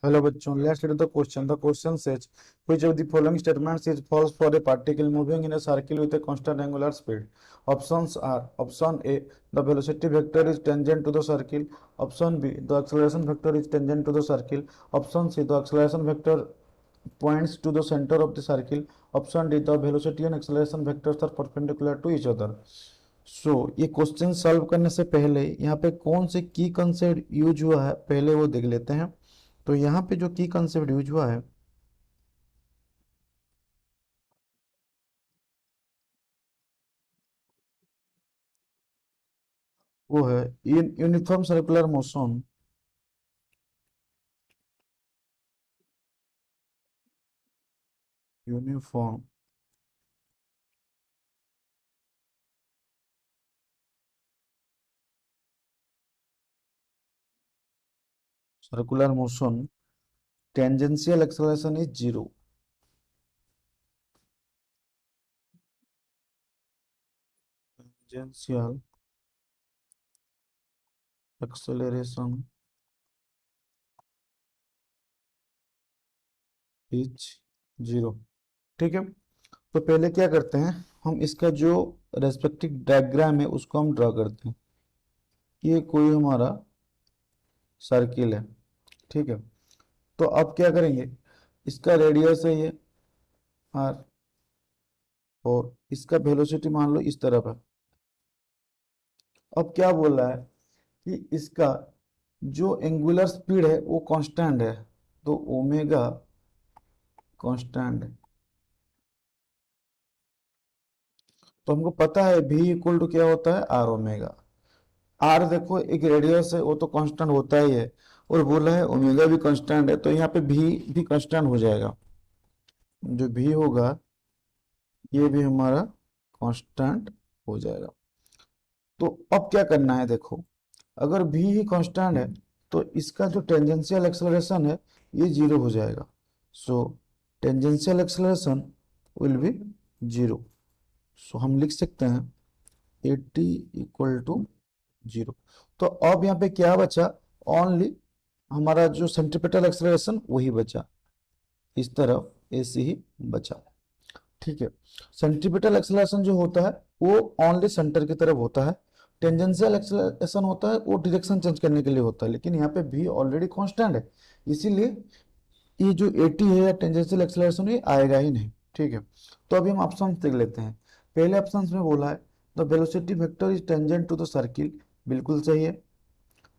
Hello bachchon, let's read the question. The question says, which of the following statements is false for a particle moving in a circle with a constant angular speed? Options are: option A, the velocity vector is tangent to the circle. Option B, the acceleration vector is tangent to the circle. Option C, the acceleration vector points to the center of the circle. Option D, the velocity and acceleration vectors are perpendicular to each other. ये question solve करने से पहले यहाँ पे कौन से की concept use हुआ है पहले वो देख लेते हैं। तो यहाँ पे जो की कंसेप्ट यूज हुआ है वो है uniform circular motion. Uniform circular motion, tangential acceleration is zero. Tangential acceleration is zero. ठीक है, तो पहले क्या करते हैं, हम इसका जो रेस्पेक्टिव डायग्राम है उसको हम ड्रा करते हैं। ये कोई हमारा सर्किल है, ठीक है। तो अब क्या करेंगे, इसका रेडियस है ये आर, और इसका वेलोसिटी मान लो इस तरफ है। अब क्या बोल रहा है कि इसका जो एंगुलर स्पीड है वो कांस्टेंट है, तो ओमेगा कांस्टेंट है। तो हमको पता है v इक्वल टू क्या होता है, आर ओमेगा। आर देखो एक रेडियस है, वो तो कांस्टेंट होता ही है, और बोला है ओमेगा भी कांस्टेंट है, तो यहाँ पे v भी कांस्टेंट हो जाएगा। जो v होगा ये भी हमारा कांस्टेंट हो जाएगा। तो अब क्या करना है, देखो अगर v ही कांस्टेंट है तो इसका जो टेंजेंशियल एक्सेलरेशन है ये जीरो हो जाएगा। So tangential acceleration will be zero. So हम लिख सकते हैं a t equal to zero. तो अब यहाँ पे क्या बचा, ओनली हमारा जो सेंट्रीपिटल एक्सेलरेशन वही बचा, इस तरफ ऐसे ही बचा। ठीक है, सेंट्रीपिटल एक्सेलरेशन जो होता है वो ओनली सेंटर की तरफ होता है। टेंजेंशियल एक्सेलरेशन होता है वो डायरेक्शन चेंज करने के लिए होता है, लेकिन यहाँ पे भी ऑलरेडी कांस्टेंट है, इसीलिए ये जो 80 है या टेंजेंशियल एक्सेलरेशन ये आएगा ही नहीं। ठीक है, तो अभी हम ऑप्शन देख लेते हैं। पहले ऑप्शन में बोला है the velocity vector is tangent to the circle, बिल्कुल सही है।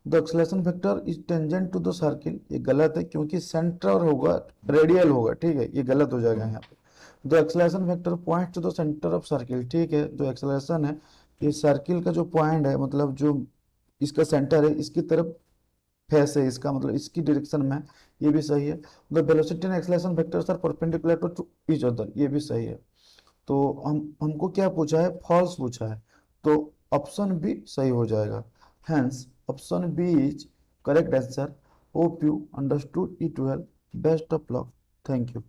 The acceleration vector is tangent to the circle, ये गलत है क्योंकि सेंटर होगा, रेडियल होगा, ठीक है, ये गलत हो जाएगा यहाँ पे। The acceleration vector point two the centre of circle, ठीक है, जो एक्सेलरेशन है ये सर्किल का जो पॉइंट है, मतलब जो इसका सेंटर है इसकी तरफ फेस है, इसका मतलब इसकी डायरेक्शन में, ये भी सही है। The velocity and acceleration vectors are perpendicular to each other, ये भी सही है। तो हमको क्या पूछा है, फॉल्स पूछा है, तो ऑप्शन बी सही हो जाएगा। Hence option B is correct answer. Hope you understood it well. Best of luck. Thank you.